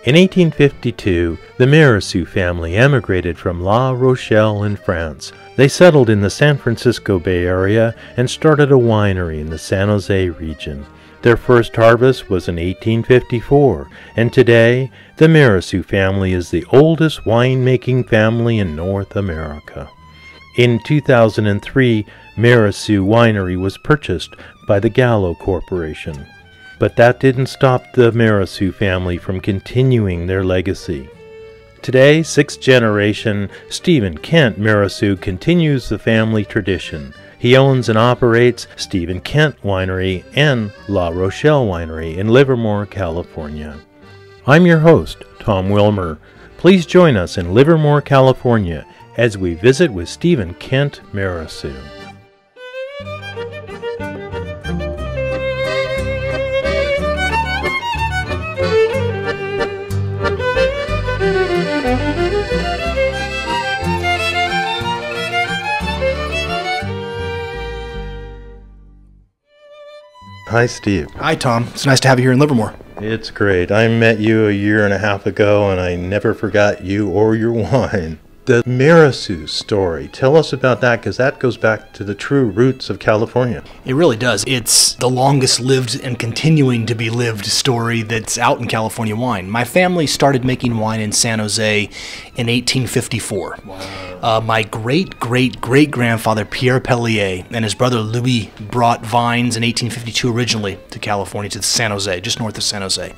In 1852, the Mirassou family emigrated from La Rochelle in France. They settled in the San Francisco Bay Area and started a winery in the San Jose region. Their first harvest was in 1854, and today, the Mirassou family is the oldest winemaking family in North America. In 2003, Mirassou Winery was purchased by the Gallo Corporation. But that didn't stop the Mirassou family from continuing their legacy. Today, sixth generation Stephen Kent Mirassou continues the family tradition. He owns and operates Stephen Kent Winery and La Rochelle Winery in Livermore, California. I'm your host, Tom Wilmer. Please join us in Livermore, California as we visit with Stephen Kent Mirassou. Hi, Steve. Hi, Tom. It's nice to have you here in Livermore. It's great. I met you a year and a half ago, and I never forgot you or your wine. The Mirassou story, tell us about that, because that goes back to the true roots of California. It really does. It's the longest lived and continuing to be lived story that's out in California wine. My family started making wine in San Jose in 1854. Wow. My great-great-great-grandfather, Pierre Pellier, and his brother Louis brought vines in 1852 originally to California, to San Jose, just north of San Jose.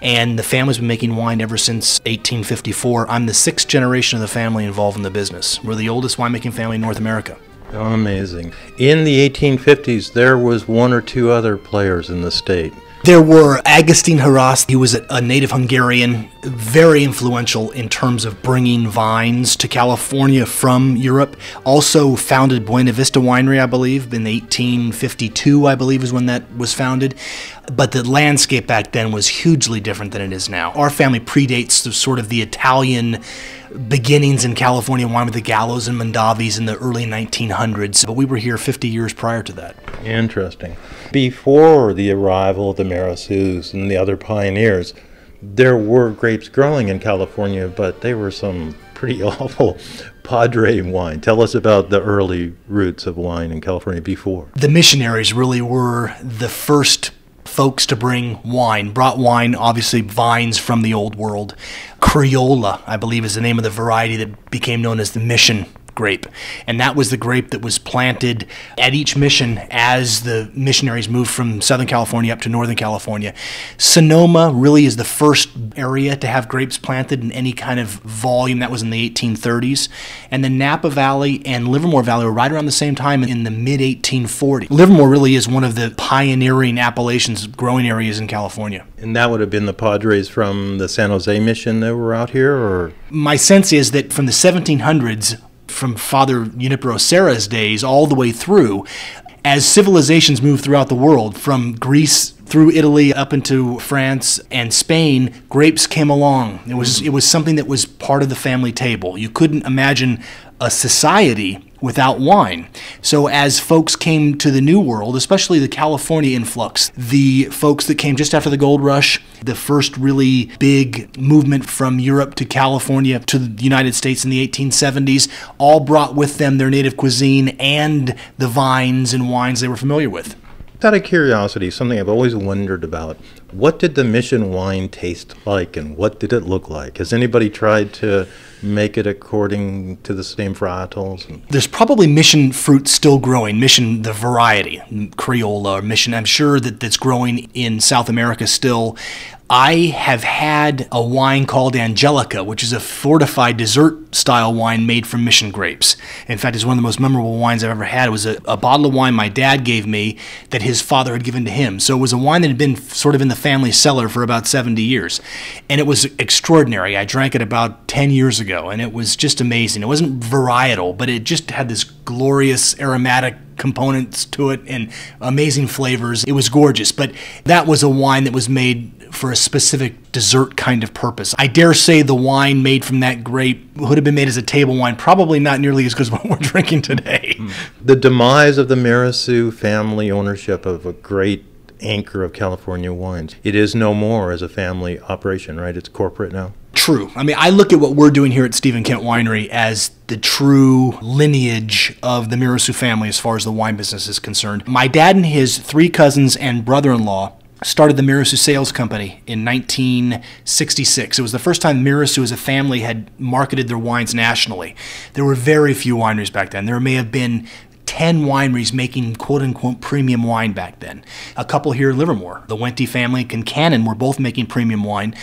And the family's been making wine ever since 1854. I'm the sixth generation of the family involved in the business. We're the oldest winemaking family in North America. Oh, amazing. In the 1850s, there was one or two other players in the state. There were Agustin Haras. He was a native Hungarian, very influential in terms of bringing vines to California from Europe. Also founded Buena Vista Winery, I believe, in 1852, I believe is when that was founded. But the landscape back then was hugely different than it is now. Our family predates the Italian beginnings in California wine with the Gallos and Mondavis in the early 1900s, but we were here 50 years prior to that. Interesting. Before the arrival of the Mirassous and the other pioneers, there were grapes growing in California, but they were some pretty awful Padre wine. Tell us about the early roots of wine in California before. The missionaries really were the first folks to bring wine, brought wine, obviously vines from the old world. Criolla, I believe, is the name of the variety that became known as the mission grape. And that was the grape that was planted at each mission as the missionaries moved from Southern California up to Northern California. Sonoma really is the first area to have grapes planted in any kind of volume. That was in the 1830s. And the Napa Valley and Livermore Valley were right around the same time in the mid-1840s. Livermore really is one of the pioneering appellations growing areas in California. And that would have been the Padres from the San Jose mission that were out here, or? My sense is that from the 1700s, from Father Junipero Serra's days all the way through, as civilizations moved throughout the world, from Greece through Italy up into France and Spain, grapes came along. It was something that was part of the family table. You couldn't imagine a society without wine. So as folks came to the New World, especially the California influx, the folks that came just after the gold rush, the first really big movement from Europe to California to the United States in the 1870s, all brought with them their native cuisine and the vines and wines they were familiar with. Out of curiosity, something I've always wondered about, what did the mission wine taste like and what did it look like? Has anybody tried to make it according to the same varietals? There's probably mission fruit still growing, mission the variety, Criolla or mission, I'm sure that's growing in South America still. I have had a wine called Angelica, which is a fortified dessert-style wine made from mission grapes. In fact, it's one of the most memorable wines I've ever had. It was a bottle of wine my dad gave me that his father had given to him. So it was a wine that had been sort of in the family cellar for about 70 years. And it was extraordinary. I drank it about 10 years ago, and it was just amazing. It wasn't varietal, but it just had this glorious aromatic components to it and amazing flavors. It was gorgeous, but that was a wine that was made for a specific dessert kind of purpose. I dare say the wine made from that grape would have been made as a table wine, probably not nearly as good as what we're drinking today. The demise of the Mirassou family ownership of a great anchor of California wines. It is no more as a family operation, right? It's corporate now. True. I mean, I look at what we're doing here at Stephen Kent Winery as the true lineage of the Mirassou family as far as the wine business is concerned. My dad and his 3 cousins and brother-in-law started the Mirassou Sales Company in 1966. It was the first time Mirassou as a family had marketed their wines nationally. There were very few wineries back then. There may have been 10 wineries making quote-unquote premium wine back then. A couple here in Livermore. The Wente family and Kincannon were both making premium wine.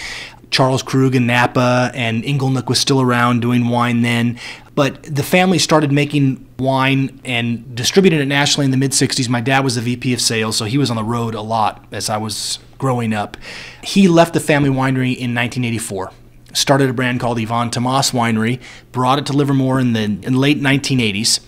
Charles Krug in Napa and Inglenook was still around doing wine then. But the family started making wine and distributed it nationally in the mid-'60s. My dad was the VP of sales, so he was on the road a lot as I was growing up. He left the family winery in 1984. Started a brand called Yvon Thomas Winery, brought it to Livermore in the late 1980s.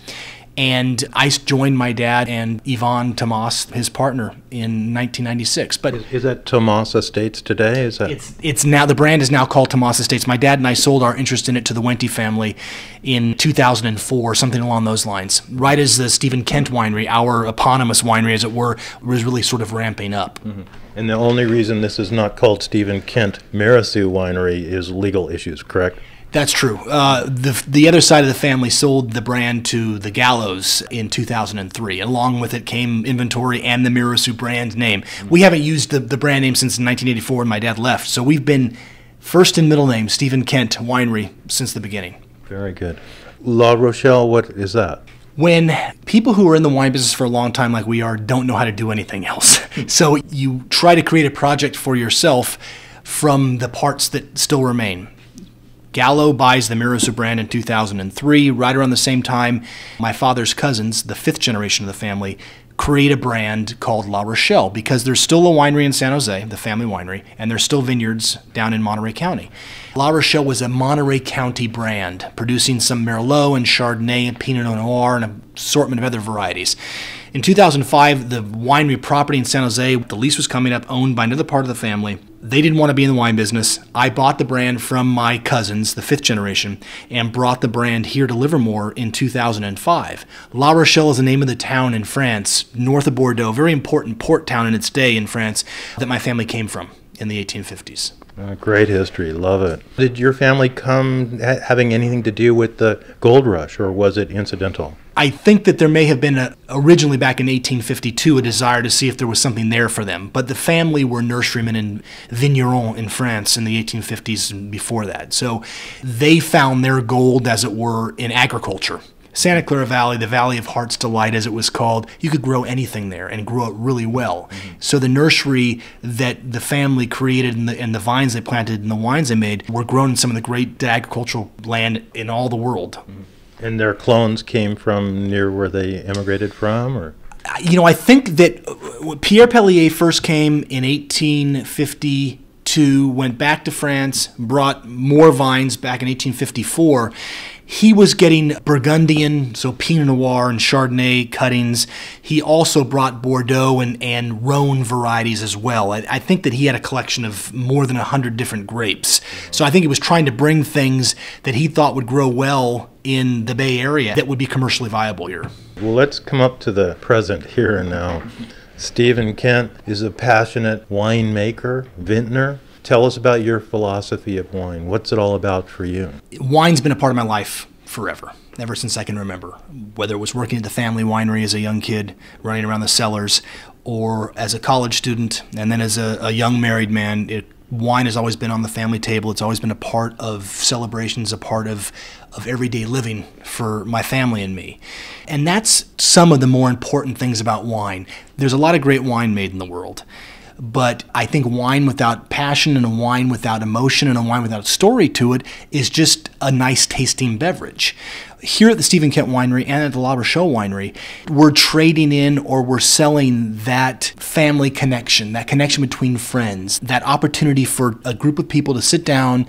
And I joined my dad and Yvon Thomas, his partner, in 1996. But is that Thomas Estates today? Is that it's now, the brand is now called Thomas Estates. My dad and I sold our interest in it to the Wente family in 2004, something along those lines. Right as the Stephen Kent Winery, our eponymous winery, as it were, was really sort of ramping up. Mm-hmm. And the only reason this is not called Stephen Kent Mirassou Winery is legal issues, correct? That's true. The other side of the family sold the brand to the Gallows in 2003. Along with it came inventory and the Mirassou brand name. We haven't used the brand name since 1984 when my dad left. So we've been first and middle name Stephen Kent Winery since the beginning. Very good. La Rochelle, what is that? When people who are in the wine business for a long time like we are don't know how to do anything else. So you try to create a project for yourself from the parts that still remain. Gallo buys the Mirassou brand in 2003. Right around the same time, my father's cousins, the 5th generation of the family, create a brand called La Rochelle because there's still a winery in San Jose, the family winery, and there's still vineyards down in Monterey County. La Rochelle was a Monterey County brand, producing some Merlot and Chardonnay and Pinot Noir and an assortment of other varieties. In 2005, the winery property in San Jose, the lease was coming up, owned by another part of the family. They didn't want to be in the wine business. I bought the brand from my cousins, the 5th generation, and brought the brand here to Livermore in 2005. La Rochelle is the name of the town in France, north of Bordeaux, very important port town in its day in France, that my family came from in the 1850s. Great history. Love it. Did your family come having anything to do with the gold rush, or was it incidental? I think that there may have been originally back in 1852 a desire to see if there was something there for them. But the family were nurserymen and vignerons in France in the 1850s and before that. So they found their gold, as it were, in agriculture. Santa Clara Valley, the Valley of Heart's Delight as it was called, you could grow anything there and grow it really well. Mm-hmm. So the nursery that the family created and the vines they planted and the wines they made were grown in some of the great agricultural land in all the world. Mm-hmm. And their clones came from near where they immigrated from, or? You know, I think that Pierre Pellier first came in 1852, went back to France, brought more vines back in 1854. He was getting Burgundian, so Pinot Noir and Chardonnay cuttings. He also brought Bordeaux and Rhone varieties as well. I think that he had a collection of more than 100 different grapes. So I think he was trying to bring things that he thought would grow well in the Bay Area that would be commercially viable here. Well, let's come up to the present here and now. Stephen Kent is a passionate winemaker, vintner. Tell us about your philosophy of wine. What's it all about for you? Wine's been a part of my life forever, ever since I can remember. Whether it was working at the family winery as a young kid, running around the cellars, or as a college student, and then as a young married man, wine has always been on the family table. It's always been a part of celebrations, a part of everyday living for my family and me. And that's some of the more important things about wine. There's a lot of great wine made in the world. But I think wine without passion and a wine without emotion and a wine without story to it is just a nice tasting beverage. Here at the Stephen Kent Winery and at the La Rochelle Winery, we're trading in or we're selling that family connection, that connection between friends, that opportunity for a group of people to sit down,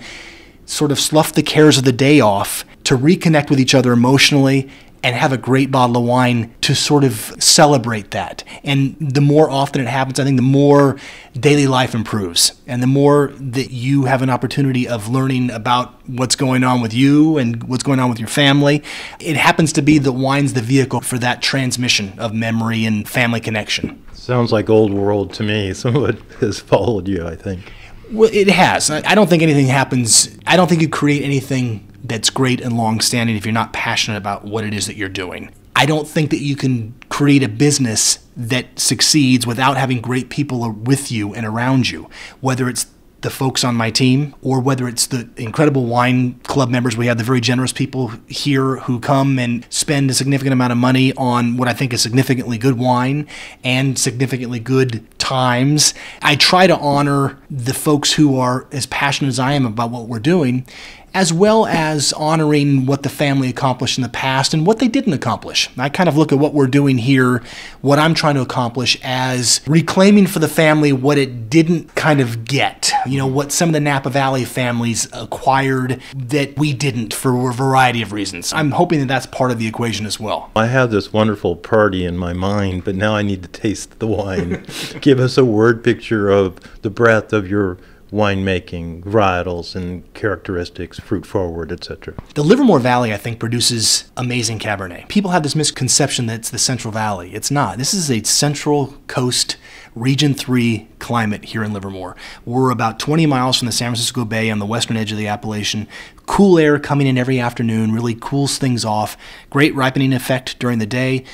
sort of slough the cares of the day off, to reconnect with each other emotionally and have a great bottle of wine to sort of celebrate that. And the more often it happens, I think the more daily life improves, and the more that you have an opportunity of learning about what's going on with you and what's going on with your family. It happens to be that wine's the vehicle for that transmission of memory and family connection. Sounds like old world to me. Some of it has followed you, I think. Well, it has. I don't think anything happens. I don't think you create anything that's great and long-standing if you're not passionate about what it is that you're doing. I don't think that you can create a business that succeeds without having great people with you and around you, whether it's the folks on my team or whether it's the incredible wine club members. We have the very generous people here who come and spend a significant amount of money on what I think is significantly good wine and significantly good times. I try to honor the folks who are as passionate as I am about what we're doing, as well as honoring what the family accomplished in the past and what they didn't accomplish. I kind of look at what we're doing here, what I'm trying to accomplish, as reclaiming for the family what it didn't kind of get. You know, what some of the Napa Valley families acquired that we didn't for a variety of reasons. I'm hoping that that's part of the equation as well. I have this wonderful party in my mind, but now I need to taste the wine. Give us a word picture of the breadth of your winemaking, varietals and characteristics, fruit forward, etc. The Livermore Valley, I think, produces amazing Cabernet. People have this misconception that it's the Central Valley. It's not. This is a Central Coast Region 3 climate here in Livermore. We're about 20 miles from the San Francisco Bay on the western edge of the appellation. Cool air coming in every afternoon really cools things off. Great ripening effect during the day.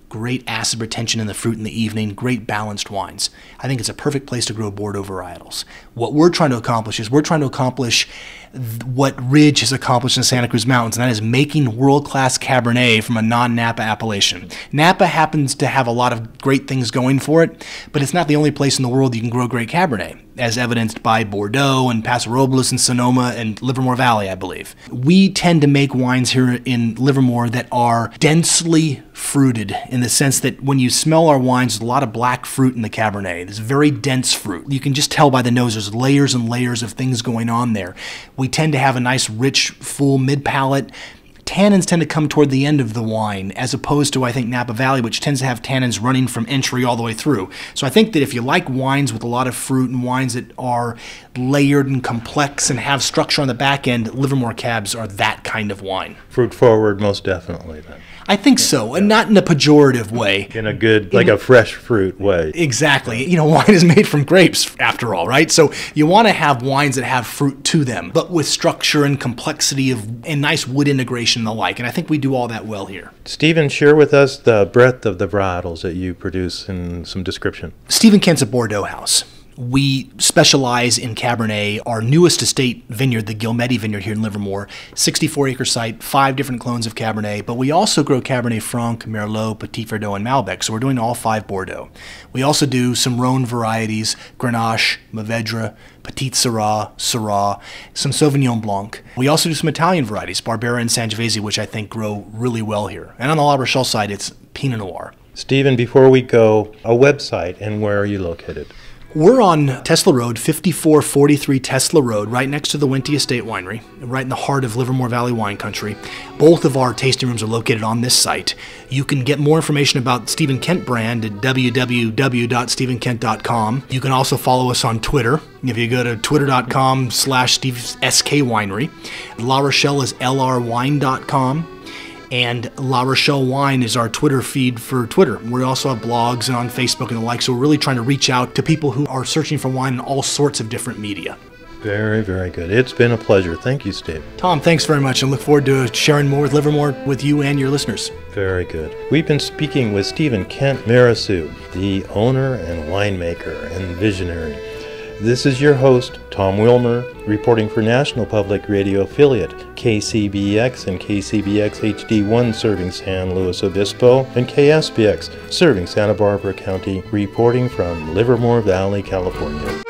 Great acid retention in the fruit in the evening, great balanced wines. I think it's a perfect place to grow Bordeaux varietals. What we're trying to accomplish is what Ridge has accomplished in the Santa Cruz Mountains, and that is making world-class Cabernet from a non-Napa appellation. Napa happens to have a lot of great things going for it, but it's not the only place in the world you can grow great Cabernet, as evidenced by Bordeaux and Paso Robles and Sonoma and Livermore Valley, I believe. We tend to make wines here in Livermore that are densely fruited, in the sense that when you smell our wines, there's a lot of black fruit in the Cabernet. There's very dense fruit. You can just tell by the nose there's layers and layers of things going on there. We tend to have a nice, rich, full mid-palate. Tannins tend to come toward the end of the wine, as opposed to, I think, Napa Valley, which tends to have tannins running from entry all the way through. So I think that if you like wines with a lot of fruit and wines that are layered and complex and have structure on the back end, Livermore Cabs are that kind of wine. Fruit forward, most definitely, then. I think so, and not in a pejorative way. In a good, like a fresh fruit way. Exactly. You know, wine is made from grapes, after all, right? So you want to have wines that have fruit to them, but with structure and complexity and nice wood integration and the like. And I think we do all that well here. Stephen, share with us the breadth of the varietals that you produce in some description. Stephen Kent's a Bordeaux house. We specialize in Cabernet. Our newest estate vineyard, the Guilmette Vineyard here in Livermore, 64-acre site, 5 different clones of Cabernet, but we also grow Cabernet Franc, Merlot, Petit Verdot, and Malbec, so we're doing all 5 Bordeaux. We also do some Rhone varieties, Grenache, Mourvedre, Petit Syrah, Syrah, some Sauvignon Blanc. We also do some Italian varieties, Barbera and Sangiovese, which I think grow really well here. And on the La Rochelle side, it's Pinot Noir. Stephen, before we go, a website and where are you located? We're on Tesla Road, 5443 Tesla Road, right next to the Wente Estate Winery, right in the heart of Livermore Valley wine country. Both of our tasting rooms are located on this site. You can get more information about Stephen Kent brand at www.stephenkent.com. You can also follow us on Twitter. If you go to twitter.com/SK La Rochelle is lrwine.com. And La Rochelle Wine is our Twitter feed for Twitter. We also have blogs and on Facebook and the like, so we're really trying to reach out to people who are searching for wine in all sorts of different media. Very, very good. It's been a pleasure. Thank you, Steve. Tom, thanks very much, and look forward to sharing more with Livermore with you and your listeners. Very good. We've been speaking with Stephen Kent Mirassou, the owner and winemaker and visionary. This is your host, Tom Wilmer, reporting for National Public Radio affiliate KCBX and KCBX HD1 serving San Luis Obispo, and KSBX serving Santa Barbara County, reporting from Livermore Valley, California.